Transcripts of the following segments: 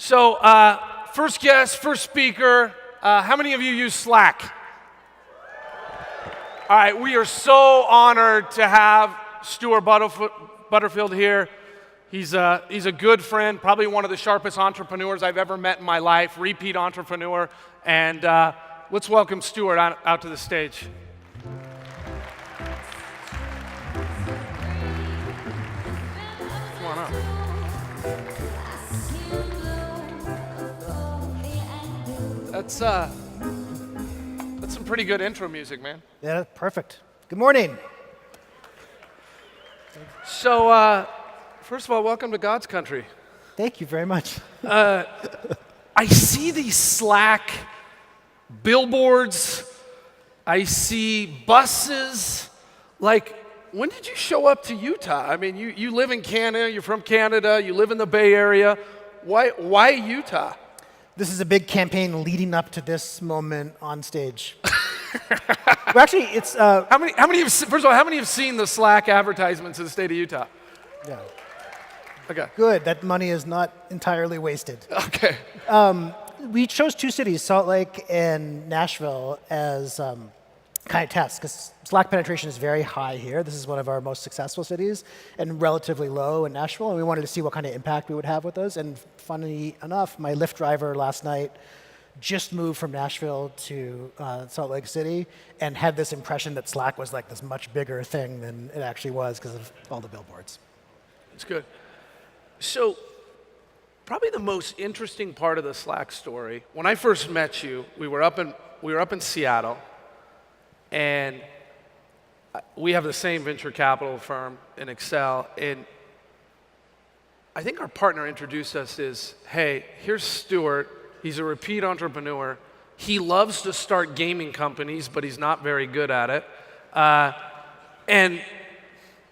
So, first guest, first speaker, how many of you use Slack? All right, we are so honored to have Stewart Butterfield here. He's a good friend, probably one of the sharpest entrepreneurs I've ever met in my life, repeat entrepreneur. And let's welcome Stewart out to the stage. Come on up. That's some pretty good intro music, man. Yeah, perfect. Good morning. So, first of all, welcome to God's country. Thank you very much. I see these Slack billboards. I see buses. Like, when did you show up to Utah? I mean, you live in Canada. You're from Canada. You live in the Bay Area. Why Utah? This is a big campaign leading up to this moment on stage. Well, actually, it's How many first of all, how many have seen the Slack advertisements in the state of Utah? yeah, Okay. good. That money is not entirely wasted. Okay. We chose two cities, Salt Lake and Nashville, as kind of tests because Slack penetration is very high here. This is one of our most successful cities and relatively low in Nashville, and we wanted to see what kind of impact we would have with those. And funny enough, my Lyft driver last night just moved from Nashville to Salt Lake City and had this impression that Slack was like this much bigger thing than it actually was because of all the billboards. It's good. So, probably the most interesting part of the Slack story, when I first met you, we were up in Seattle, and we have the same venture capital firm in Excel, and I think our partner introduced us as, hey, here's Stewart. He's a repeat entrepreneur. He loves to start gaming companies, but he's not very good at it. And,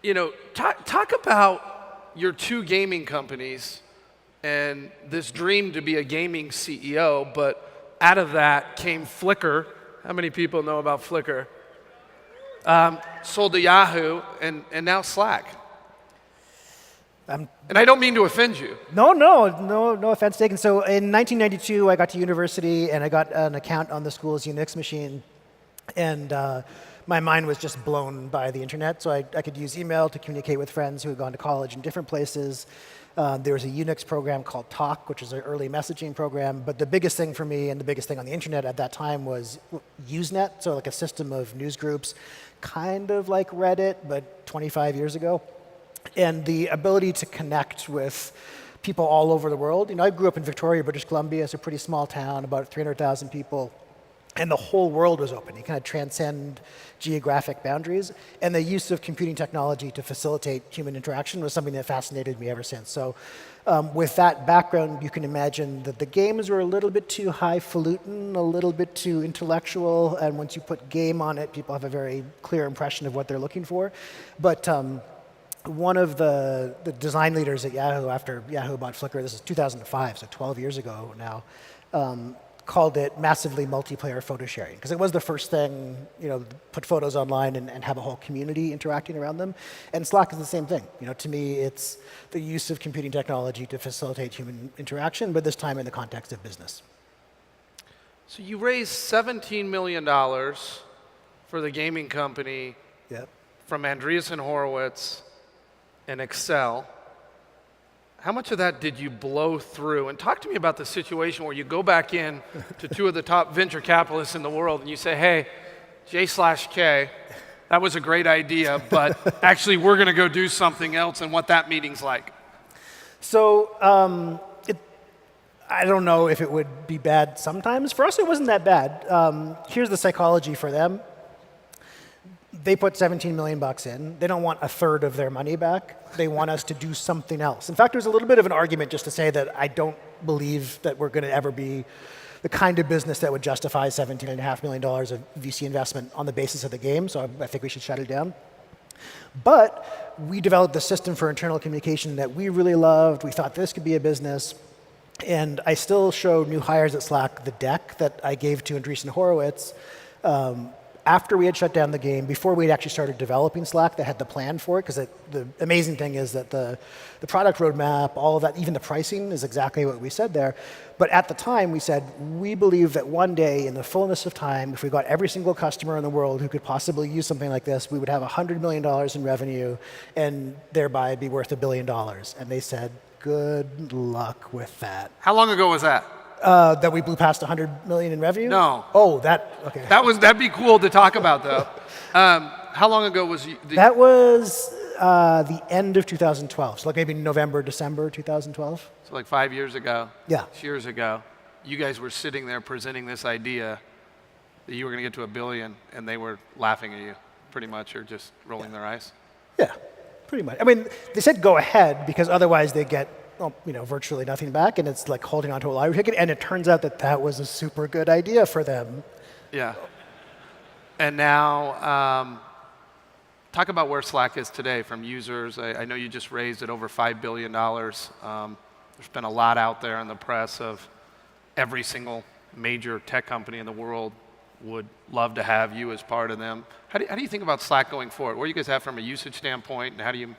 you know, talk about your two gaming companies and this dream to be a gaming CEO, but out of that came Flickr. How many people know about Flickr? Sold to Yahoo, and now Slack. And I don't mean to offend you. No offense taken. So in 1992, I got to university and I got an account on the school's Unix machine, and my mind was just blown by the internet. So I could use email to communicate with friends who had gone to college in different places. There was a Unix program called Talk, which is an early messaging program. But the biggest thing for me and the biggest thing on the internet at that time was Usenet, so like a system of news groups, kind of like Reddit, but 25 years ago. And the ability to connect with people all over the world. You know, I grew up in Victoria, British Columbia. It's a pretty small town, about 300,000 people. And the whole world was open. You kind of transcend geographic boundaries. And the use of computing technology to facilitate human interaction was something that fascinated me ever since. So with that background, you can imagine that the games were a little bit too highfalutin, a little bit too intellectual. And once you put game on it, people have a very clear impression of what they're looking for. But one of the design leaders at Yahoo, after Yahoo bought Flickr, this is 2005, so 12 years ago now, called it massively multiplayer photo sharing, because it was the first thing, you know, put photos online and have a whole community interacting around them. And Slack is the same thing. You know, to me, it's the use of computing technology to facilitate human interaction, but this time in the context of business. So you raised $17 million for the gaming company from Andreessen Horowitz and Excel. How much of that did you blow through? And talk to me about the situation where you go back in to two of the top venture capitalists in the world and you say, hey, J/K, that was a great idea, but actually we're going to go do something else, and what that meeting's like. So I don't know if it would be bad sometimes. For us, it wasn't that bad. Here's the psychology for them. They put $17 million in. They don't want a third of their money back. They want us to do something else. In fact, there's a little bit of an argument just to say that I don't believe that we're going to ever be the kind of business that would justify $17.5 million of VC investment on the basis of the game, so I think we should shut it down. But we developed the system for internal communication that we really loved. We thought this could be a business. And I still show new hires at Slack the deck that I gave to Andreessen Horowitz after we had shut down the game, before we had actually started developing Slack, that had the plan for it, because the amazing thing is that the product roadmap, all of that, even the pricing is exactly what we said there. But at the time, we said, we believe that one day, in the fullness of time, if we got every single customer in the world who could possibly use something like this, we would have $100 million in revenue and thereby be worth $1 billion. And they said, good luck with that. How long ago was that? That we blew past 100 million in revenue? No. Oh, okay. That'd be cool to talk about, though. How long ago was you? That was the end of 2012, so like maybe November, December 2012. So like 5 years ago. Yeah. 6 years ago, you guys were sitting there presenting this idea that you were going to get to $1 billion, and they were laughing at you, pretty much, or just rolling their eyes. Yeah, pretty much. I mean, they said go ahead because otherwise they get virtually nothing back, and it's like holding onto a lottery ticket. And it turns out that that was a super good idea for them. Yeah. And now, talk about where Slack is today from users. I know you just raised it over $5 billion. There's been a lot out there in the press of every single major tech company in the world would love to have you as part of them. How do you think about Slack going forward? What do you guys have from a usage standpoint, and how do you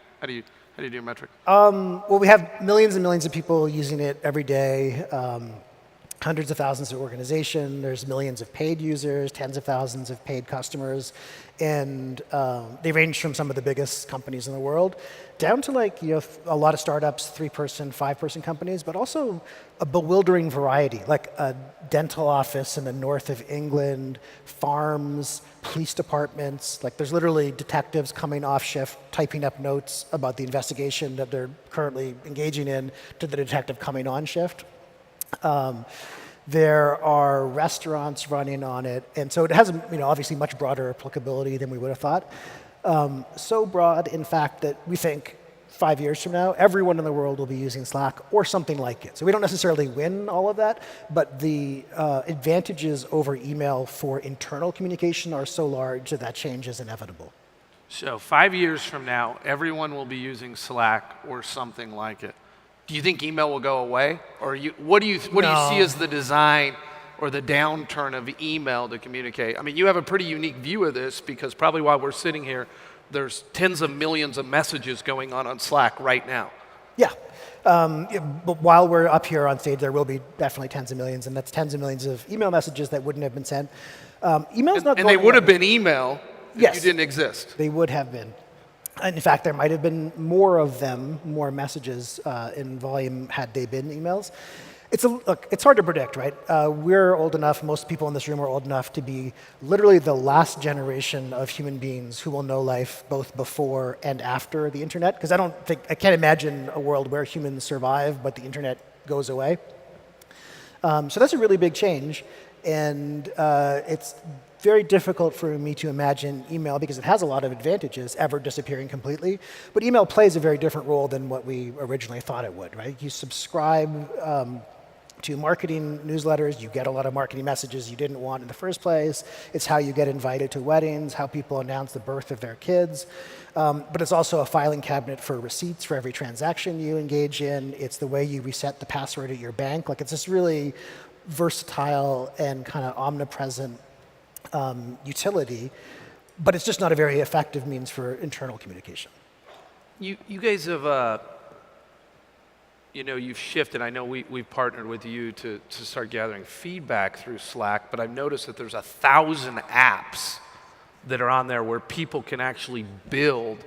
do your metric? Well, we have millions and millions of people using it every day. Hundreds of thousands of organizations. There's millions of paid users, tens of thousands of paid customers, and they range from some of the biggest companies in the world down to like a lot of startups, 3-person, 5-person companies, but also a bewildering variety, like a dental office in the north of England, farms, police departments. Like there's literally detectives coming off shift, typing up notes about the investigation that they're currently engaging in to the detective coming on shift. There are restaurants running on it, and so it has obviously much broader applicability than we would have thought. So broad, in fact, that we think 5 years from now, everyone in the world will be using Slack or something like it. So we don't necessarily win all of that, but the advantages over email for internal communication are so large that that change is inevitable. So 5 years from now, everyone will be using Slack or something like it. Do you think email will go away, or what do you see as the design or the downturn of email to communicate? I mean, you have a pretty unique view of this because probably while we're sitting here, there's tens of millions of messages going on Slack right now. Yeah. But while we're up here on stage, there will be definitely tens of millions, and that's tens of millions of email messages that wouldn't have been sent. Email's not going and they would have been email if Yes. you didn't exist. They would have been. And in fact, there might have been more of them, more messages in volume had they been emails. It's hard to predict, right? We're old enough, most people in this room are old enough to be literally the last generation of human beings who will know life both before and after the internet. Because I can't imagine a world where humans survive, but the internet goes away. So that's a really big change. And it's very difficult for me to imagine email, because it has a lot of advantages, ever disappearing completely. But email plays a very different role than what we originally thought it would, right? You subscribe to marketing newsletters, you get a lot of marketing messages you didn't want in the first place. It's how you get invited to weddings, how people announce the birth of their kids. But it's also a filing cabinet for receipts for every transaction you engage in. It's the way you reset the password at your bank. Like, it's this really versatile and kind of omnipresent utility, but it's just not a very effective means for internal communication. You guys have, you've shifted. I know we've partnered with you to start gathering feedback through Slack, but I've noticed that there's 1,000 apps that are on there where people can actually build,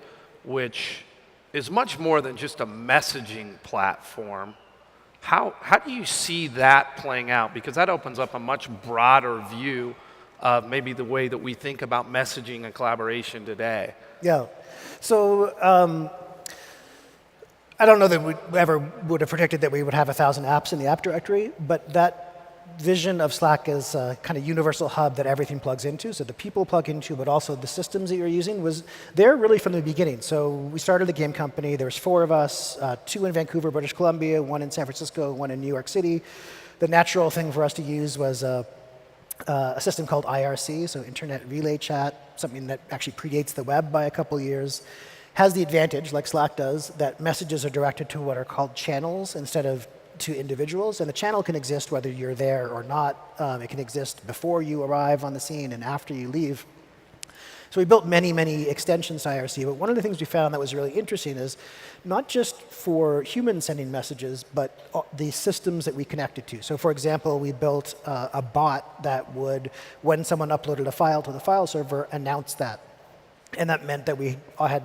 which is much more than just a messaging platform. How do you see that playing out? Because that opens up a much broader view of maybe the way that we think about messaging and collaboration today. Yeah. So I don't know that we ever would have predicted that we would have 1,000 apps in the app directory, but that vision of Slack as a kind of universal hub that everything plugs into, so the people plug into, but also the systems that you're using, was there really from the beginning. So we started the game company. There was 4 of us, 2 in Vancouver, British Columbia, 1 in San Francisco, 1 in New York City. The natural thing for us to use was a system called IRC, so Internet Relay Chat, something that actually predates the web by a couple years. Has the advantage, like Slack does, that messages are directed to what are called channels instead of to individuals. And the channel can exist whether you're there or not. It can exist before you arrive on the scene and after you leave. So we built many, many extensions to IRC, but one of the things we found that was really interesting is not just for humans sending messages, but the systems that we connected to. So for example, we built a bot that would, when someone uploaded a file to the file server, announce that. And that meant that we had,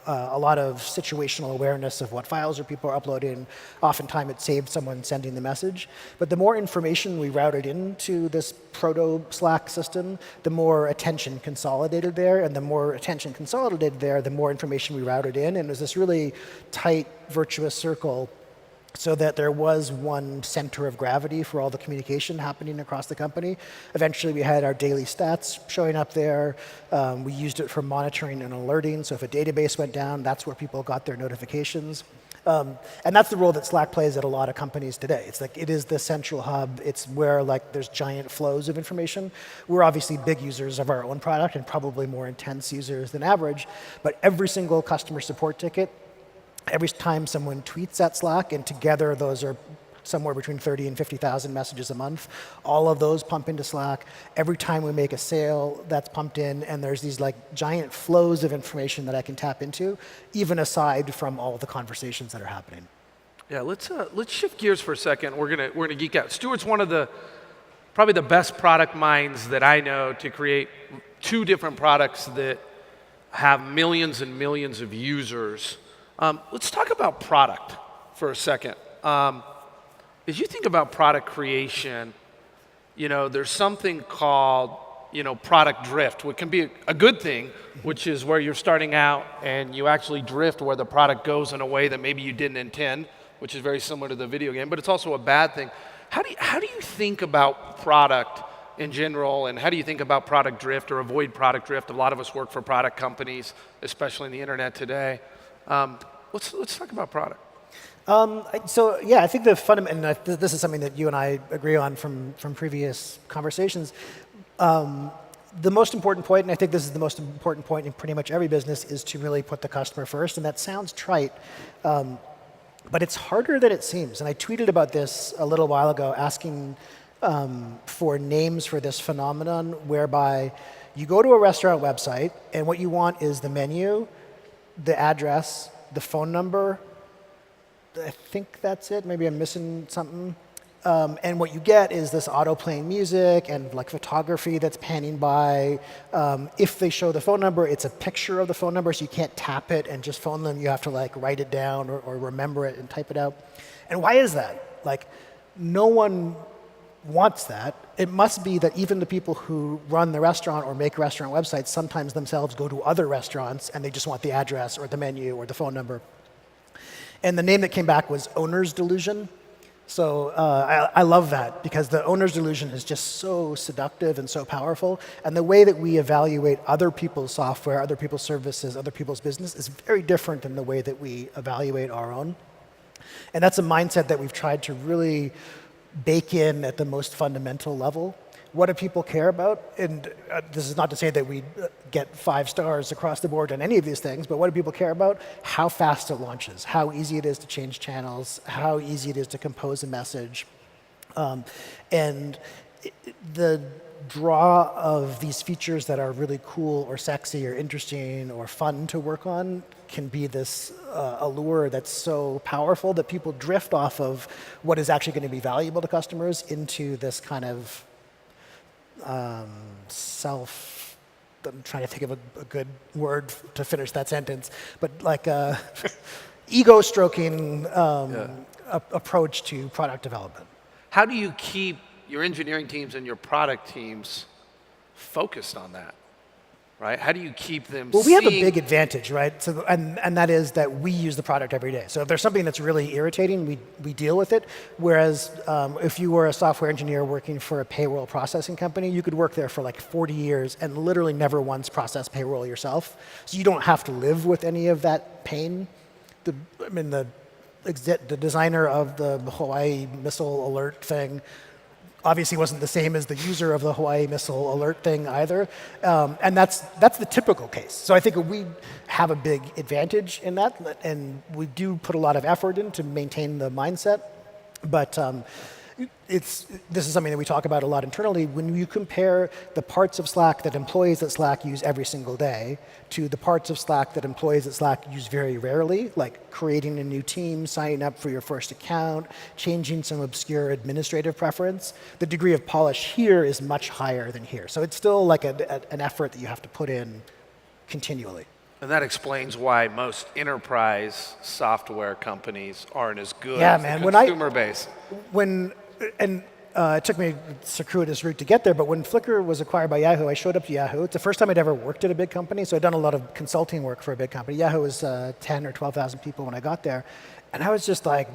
a lot of situational awareness of what files are people are uploading. Oftentimes it saved someone sending the message. But the more information we routed into this proto Slack system, the more attention consolidated there. And the more attention consolidated there, the more information we routed in. And it was this really tight, virtuous circle so that there was one center of gravity for all the communication happening across the company. Eventually, we had our daily stats showing up there. We used it for monitoring and alerting. So if a database went down, that's where people got their notifications. And that's the role that Slack plays at a lot of companies today. It's like it is the central hub. It's where there's giant flows of information. We're obviously big users of our own product and probably more intense users than average. But every single customer support ticket, every time someone tweets at Slack, and together those are somewhere between 30 and 50,000 messages a month, all of those pump into Slack. Every time we make a sale, that's pumped in, and there's these giant flows of information that I can tap into, even aside from all the conversations that are happening. Yeah, let's shift gears for a second. We're gonna geek out. Stewart's one of probably the best product minds that I know to create two different products that have millions and millions of users. Let's talk about product for a second. As you think about product creation, there's something called, product drift, which can be a good thing, which is where you're starting out and you actually drift where the product goes in a way that maybe you didn't intend, which is very similar to the video game, but it's also a bad thing. How do you think about product in general, and how do you think about product drift or avoid product drift? A lot of us work for product companies, especially in the internet today. Let's talk about product. So yeah, I think the fundamental, and this is something that you and I agree on from previous conversations. The most important point, and I think this is the most important point in pretty much every business, is to really put the customer first. And that sounds trite, but it's harder than it seems. And I tweeted about this a little while ago, asking for names for this phenomenon whereby you go to a restaurant website, and what you want is the menu, the address, the phone number. I think that's it. Maybe I'm missing something. And what you get is this auto-playing music and photography that's panning by. If they show the phone number, it's a picture of the phone number, so you can't tap it and just phone them. You have to write it down or remember it and type it out. And why is that? No one wants that. It must be that even the people who run the restaurant or make restaurant websites sometimes themselves go to other restaurants and they just want the address or the menu or the phone number. And the name that came back was owner's delusion. So I love that because the owner's delusion is just so seductive and so powerful. And the way that we evaluate other people's software, other people's services, other people's business is very different than the way that we evaluate our own. And that's a mindset that we've tried to really bake in at the most fundamental level. What do people care about? And this is not to say that we get 5 stars across the board on any of these things, but what do people care about? How fast it launches, how easy it is to change channels, how easy it is to compose a message. And the draw of these features that are really cool or sexy or interesting or fun to work on can be this allure that's so powerful that people drift off of what is actually going to be valuable to customers into this kind of I'm trying to think of a good word to finish that sentence, but ego-stroking approach to product development. How do you keep your engineering teams and your product teams focused on that, right? How do you keep them Well, we have a big advantage, right? So, and that is that we use the product every day. So if there's something that's really irritating, we deal with it. Whereas if you were a software engineer working for a payroll processing company, you could work there for 40 years and literally never once process payroll yourself. So you don't have to live with any of that pain. The designer of the Hawaii missile alert thing obviously wasn't the same as the user of the Hawaii missile alert thing either. And that's the typical case. So I think we have a big advantage in that, and we do put a lot of effort in to maintain the mindset. But this is something that we talk about a lot internally. When you compare the parts of Slack that employees at Slack use every single day to the parts of Slack that employees at Slack use very rarely, like creating a new team, signing up for your first account, changing some obscure administrative preference, the degree of polish here is much higher than here. So it's still like an effort that you have to put in continually. And that explains why most enterprise software companies aren't as good Yeah, as man. the consumer base. It took me a circuitous route to get there, but when Flickr was acquired by Yahoo, I showed up to Yahoo. It's the first time I'd ever worked at a big company, so I'd done a lot of consulting work for a big company. Yahoo was 10 or 12,000 people when I got there, and I was just like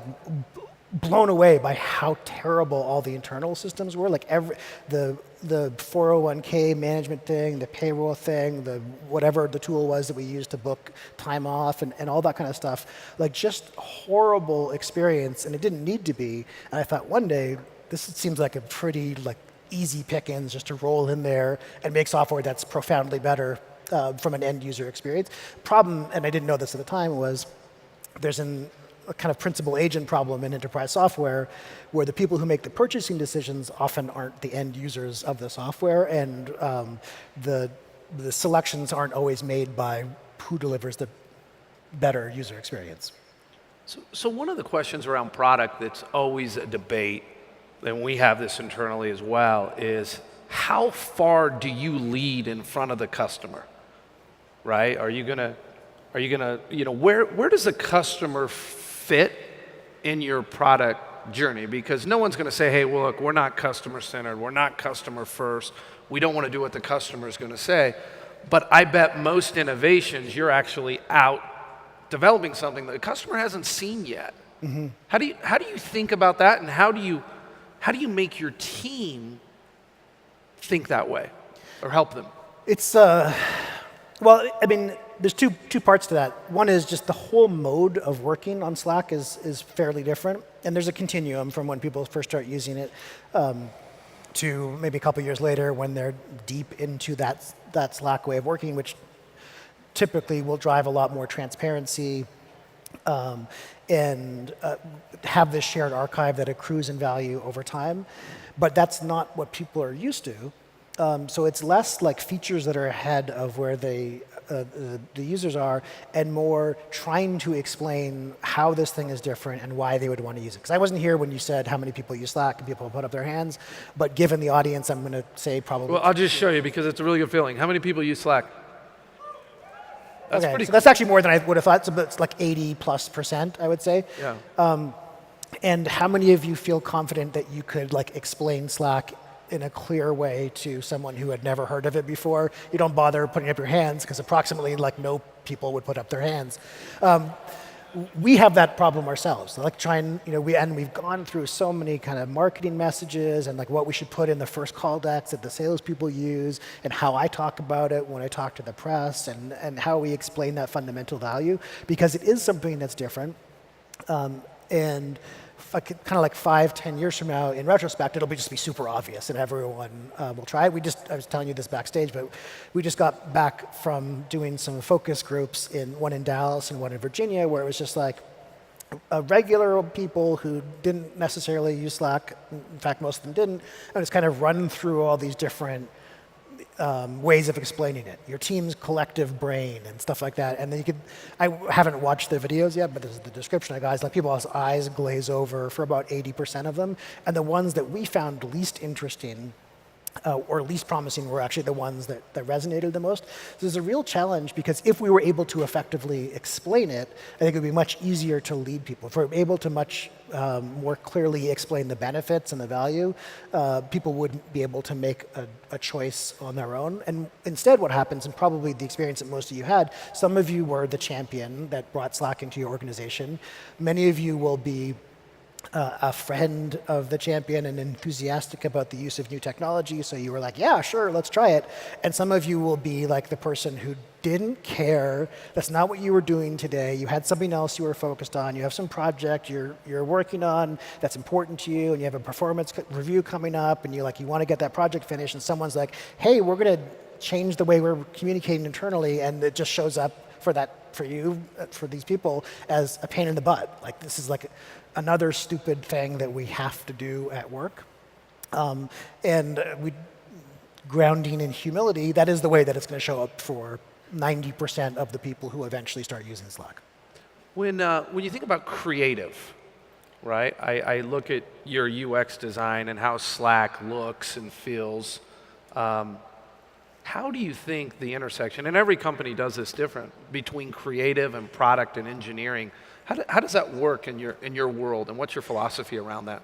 blown away by how terrible all the internal systems were. Like the 401k management thing, the payroll thing, the whatever the tool was that we used to book time off and all that kind of stuff. Like just horrible experience, and it didn't need to be. And I thought one day, this seems like a pretty like easy pickings just to roll in there and make software that's profoundly better from an end user experience. Problem, and I didn't know this at the time, was there's a kind of principal agent problem in enterprise software where the people who make the purchasing decisions often aren't the end users of the software, and the selections aren't always made by who delivers the better user experience. So one of the questions around product that's always a debate, and we have this internally as well, is how far do you lead in front of the customer, right? Are you gonna, where does the customer fit in your product journey? Because no one's going to say, hey, well, look, we're not customer centered, we're not customer first, we don't want to do what the customer is going to say. But I bet most innovations you're actually out developing something that the customer hasn't seen yet. Mm-hmm. How do you think about that, and how do you make your team think that way or help them? It's well, I mean, there's two parts to that. One is just the whole mode of working on Slack is fairly different, and there's a continuum from when people first start using it to maybe a couple years later when they're deep into that Slack way of working, which typically will drive a lot more transparency and have this shared archive that accrues in value over time. But that's not what people are used to. So it's less like features that are ahead of where the users are, and more trying to explain how this thing is different and why they would want to use it. Because I wasn't here when you said how many people use Slack and people put up their hands, but given the audience, I'm going to say probably. Well, I'll just show you because it's a really good feeling. How many people use Slack? That's okay, so that's actually more than I would have thought. So it's like 80+%, I would say. Yeah. And how many of you feel confident that you could like explain Slack in a clear way to someone who had never heard of it before? You don't bother putting up your hands because approximately like no people would put up their hands. We have that problem ourselves. Like trying, we've gone through so many kind of marketing messages and like what we should put in the first call decks that the salespeople use, and how I talk about it when I talk to the press, and how we explain that fundamental value, because it is something that's different. And kind of like 5-10 years from now, in retrospect, it'll just be super obvious and everyone will try it. I was telling you this backstage, but we just got back from doing some focus groups, one in Dallas and one in Virginia, where it was just like regular people who didn't necessarily use Slack. In fact, most of them didn't. And it's kind of run through all these different ways of explaining it, your team's collective brain and stuff like that. And then I haven't watched the videos yet, but this is the description I got. It's like people's eyes glaze over for about 80% of them. And the ones that we found least interesting or least promising were actually the ones that resonated the most. So there's a real challenge, because if we were able to effectively explain it, I think it would be much easier to lead people. If we're able to much more clearly explain the benefits and the value, people would be able to make a choice on their own. And instead what happens, and probably the experience that most of you had, some of you were the champion that brought Slack into your organization. Many of you will be a friend of the champion and enthusiastic about the use of new technology, so you were like, yeah, sure, let's try it. And some of you will be like the person who didn't care. That's not what you were doing today. You had something else you were focused on. You have some project you're working on that's important to you, and you have a performance review coming up, and you want to get that project finished, and someone's like, hey, we're going to change the way we're communicating internally, and it just shows up for that for you, for these people, as a pain in the butt. Like this is like another stupid thing that we have to do at work. Grounding in humility, that is the way that it's going to show up for 90% of the people who eventually start using Slack. When you think about creative, right? I look at your UX design and how Slack looks and feels. How do you think the intersection, and every company does this different, between creative and product and engineering, how does that work in your world, and what's your philosophy around that?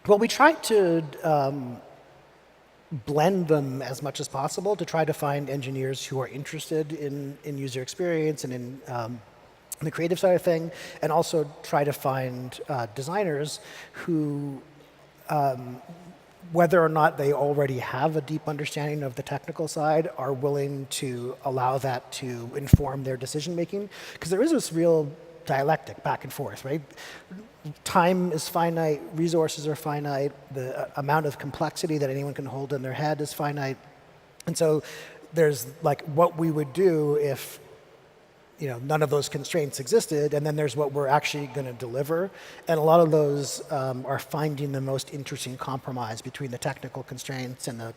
Well, we try to blend them as much as possible to try to find engineers who are interested in user experience and in the creative side of thing, and also try to find designers who, whether or not they already have a deep understanding of the technical side, are willing to allow that to inform their decision making. Because there is this real dialectic back and forth, right? Time is finite, resources are finite, the amount of complexity that anyone can hold in their head is finite. And so there's like what we would do if none of those constraints existed, and then there's what we're actually going to deliver. And a lot of those are finding the most interesting compromise between the technical constraints and the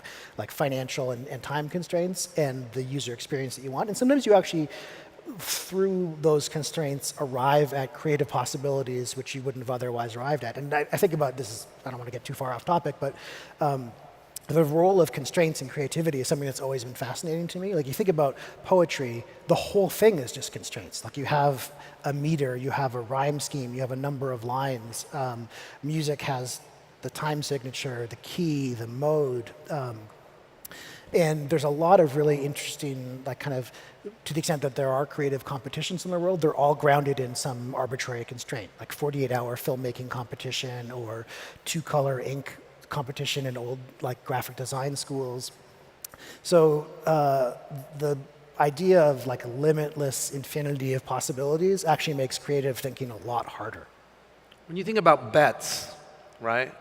financial and time constraints and the user experience that you want. And sometimes you actually, through those constraints, arrive at creative possibilities which you wouldn't have otherwise arrived at. And I think about this, I don't want to get too far off topic, but the role of constraints and creativity is something that's always been fascinating to me. Like you think about poetry, the whole thing is just constraints. Like you have a meter, you have a rhyme scheme, you have a number of lines. Music has the time signature, the key, the mode. And there's a lot of really interesting, to the extent that there are creative competitions in the world, they're all grounded in some arbitrary constraint, like 48-hour filmmaking competition or two-color ink competition in old graphic design schools. So the idea of a limitless infinity of possibilities actually makes creative thinking a lot harder. When you think about bets, right?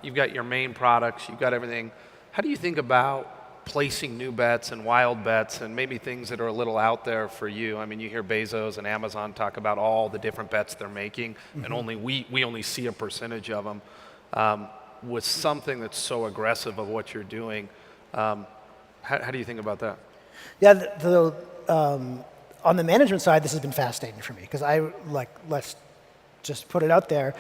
You've got your main products, you've got everything. How do you think about placing new bets and wild bets and maybe things that are a little out there for you? I mean, you hear Bezos and Amazon talk about all the different bets they're making, and only we only see a percentage of them. With something that's so aggressive of what you're doing, how do you think about that? Yeah, on the management side, this has been fascinating for me because let's just put it out there,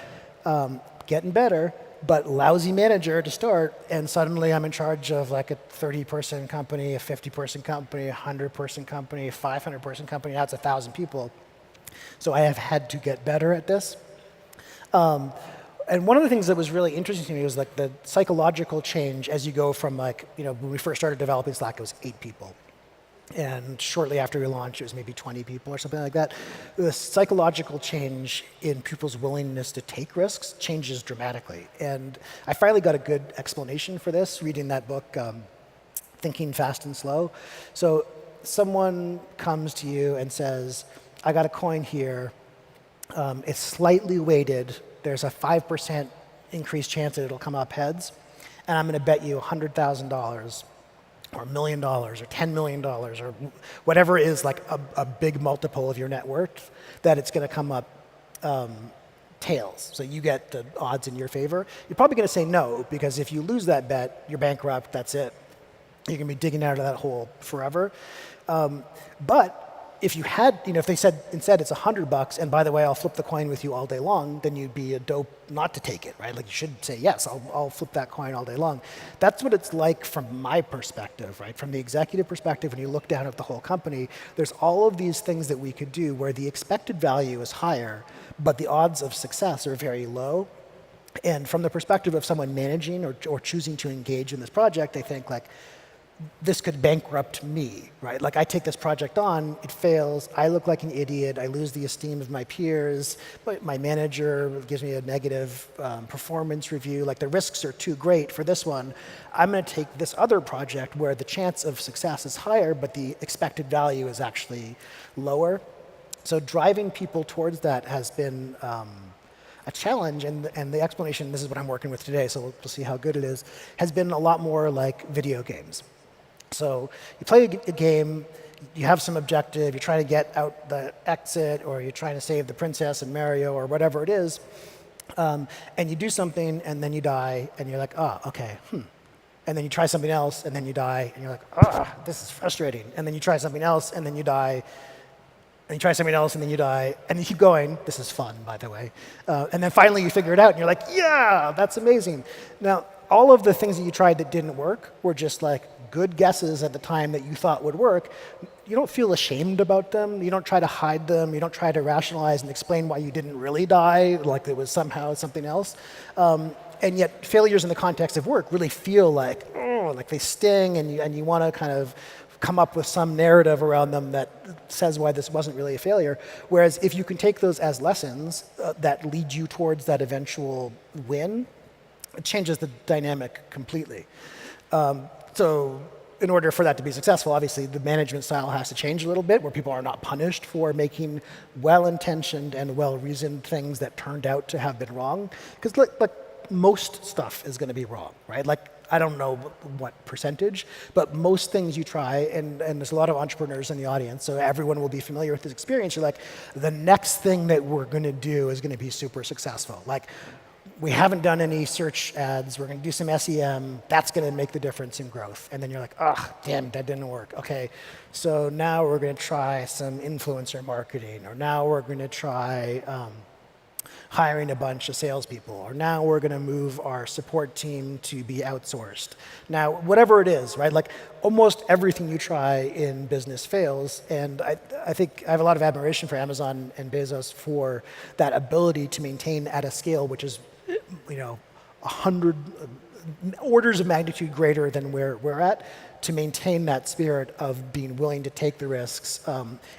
getting better, but lousy manager to start, and suddenly I'm in charge of a 30-person company, a 50-person company, a 100-person company, a 500-person company. Now it's 1,000 people. So I have had to get better at this. And one of the things that was really interesting to me was the psychological change as you go from when we first started developing Slack, it was 8 people. And shortly after we launched, it was maybe 20 people or something like that. The psychological change in people's willingness to take risks changes dramatically. And I finally got a good explanation for this reading that book, Thinking Fast and Slow. So someone comes to you and says, I got a coin here. It's slightly weighted. There's a 5% increased chance that it'll come up heads. And I'm going to bet you $100,000 or $1 million or $10 million or whatever is a big multiple of your net worth, that it's going to come up tails. So you get the odds in your favor. You're probably going to say no, because if you lose that bet, you're bankrupt, that's it. You're going to be digging out of that hole forever. But if you had, if they said instead it's $100, and by the way, I'll flip the coin with you all day long, then you'd be a dope not to take it, right? You should say, yes, I'll flip that coin all day long. That's what it's like from my perspective, right? From the executive perspective, when you look down at the whole company, there's all of these things that we could do where the expected value is higher, but the odds of success are very low. And from the perspective of someone managing or choosing to engage in this project, they think this could bankrupt me, right? I take this project on, it fails, I look like an idiot, I lose the esteem of my peers, my manager gives me a negative performance review, the risks are too great for this one. I'm going to take this other project where the chance of success is higher, but the expected value is actually lower. So driving people towards that has been a challenge, and the explanation, this is what I'm working with today, so we'll see how good it is, has been a lot more like video games. So you play a game, you have some objective, you're trying to get out the exit, or you're trying to save the princess and Mario, or whatever it is, and you do something, and then you die, and you're like, oh, okay, And then you try something else, and then you die, and you're like, this is frustrating. And then you try something else, and then you die, and you try something else, and then you die, and you keep going. This is fun, by the way. And then finally you figure it out, and you're like, yeah, that's amazing. Now, all of the things that you tried that didn't work were just like good guesses at the time that you thought would work. You don't feel ashamed about them. You don't try to hide them. You don't try to rationalize and explain why you didn't really die, like it was somehow something else. And yet failures in the context of work really feel like, like they sting, and you want to kind of come up with some narrative around them that says why this wasn't really a failure. Whereas if you can take those as lessons that lead you towards that eventual win, it changes the dynamic completely. So in order for that to be successful, obviously the management style has to change a little bit, where people are not punished for making well-intentioned and well-reasoned things that turned out to have been wrong. Because like most stuff is going to be wrong, right? Like, I don't know what percentage, but most things you try, and there's a lot of entrepreneurs in the audience, so everyone will be familiar with this experience. You're like, the next thing that we're going to do is going to be super successful. Like, we haven't done any search ads, we're going to do some SEM, that's going to make the difference in growth. And then you're like, damn, that didn't work. Okay, so now we're going to try some influencer marketing, or now we're going to try hiring a bunch of salespeople, or now we're going to move our support team to be outsourced. Now, whatever it is, right? Like, almost everything you try in business fails, and I think I have a lot of admiration for Amazon and Bezos for that ability to maintain at a scale which is, 100 orders of magnitude greater than where we're at, to maintain that spirit of being willing to take the risks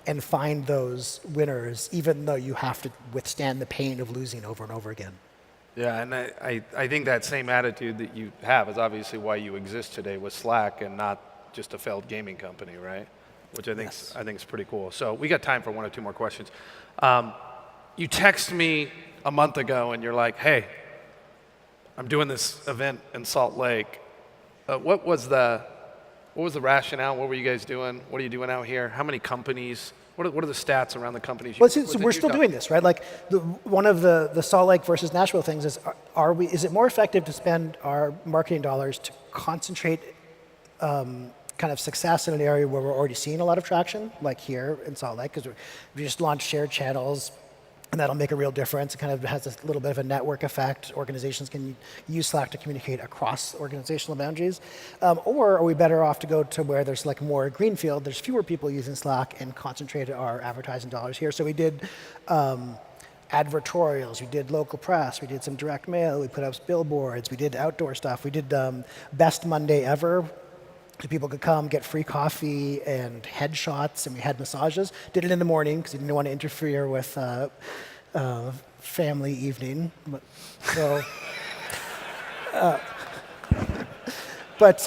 and find those winners, even though you have to withstand the pain of losing over and over again. Yeah, and I think that same attitude that you have is obviously why you exist today with Slack and not just a failed gaming company, right? Which I think is pretty cool. So we got time for one or two more questions. You text me a month ago and you're like, hey, I'm doing this event in Salt Lake. What was the rationale? What were you guys doing? What are you doing out here? How many companies? What are the stats around the companies? Well, so we're still doing this, right? Like, one of the Salt Lake versus Nashville things is, is it more effective to spend our marketing dollars to concentrate kind of success in an area where we're already seeing a lot of traction, like here in Salt Lake, because we just launched shared channels, and that'll make a real difference. It kind of has a little bit of a network effect. Organizations can use Slack to communicate across organizational boundaries. Or are we better off to go to where there's like more greenfield, there's fewer people using Slack, and concentrate our advertising dollars here? So we did advertorials, we did local press, we did some direct mail, we put up billboards, we did outdoor stuff. We did Best Monday Ever. So people could come, get free coffee and headshots, and we had massages. Did it in the morning because we didn't want to interfere with family evening. But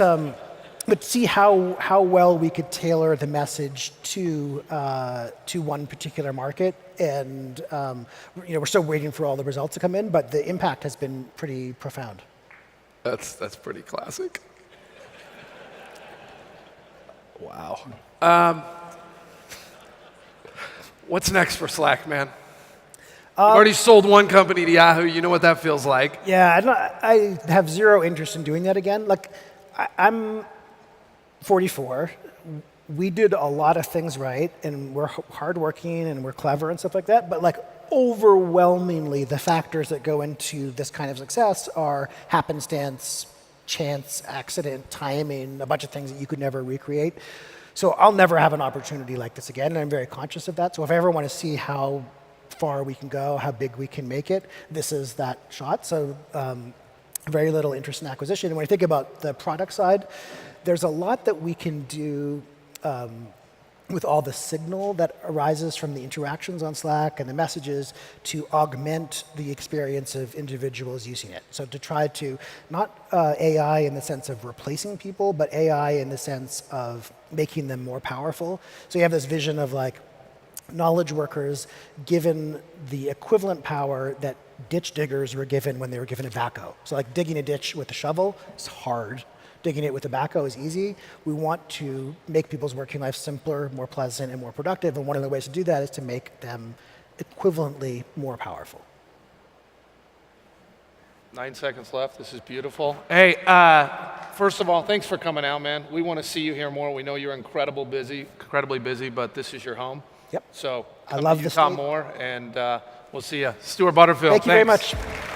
see how well we could tailor the message to one particular market, and we're still waiting for all the results to come in, but the impact has been pretty profound. That's pretty classic. Wow. What's next for Slack, man? You've already sold one company to Yahoo. You know what that feels like. Yeah, I have zero interest in doing that again. Like, I'm 44. We did a lot of things right, and we're hardworking, and we're clever and stuff like that. But like, overwhelmingly, the factors that go into this kind of success are happenstance, chance, accident, timing, a bunch of things that you could never recreate. So I'll never have an opportunity like this again, and I'm very conscious of that. So if I ever want to see how far we can go, how big we can make it, this is that shot. So very little interest in acquisition. And when I think about the product side, there's a lot that we can do with all the signal that arises from the interactions on Slack and the messages to augment the experience of individuals using it. So to try to, not AI in the sense of replacing people, but AI in the sense of making them more powerful. So you have this vision of like knowledge workers given the equivalent power that ditch diggers were given when they were given a backhoe. So like digging a ditch with a shovel is hard. digging it with tobacco is easy. We want to make people's working life simpler, more pleasant, and more productive. And one of the ways to do that is to make them equivalently more powerful. 9 seconds left. This is beautiful. Hey, first of all, thanks for coming out, man. We want to see you here more. We know you're incredibly busy, but this is your home. Yep. So I love to the Utah state. more, and we'll see you. Stewart Butterfield, Thank you very thanks. much.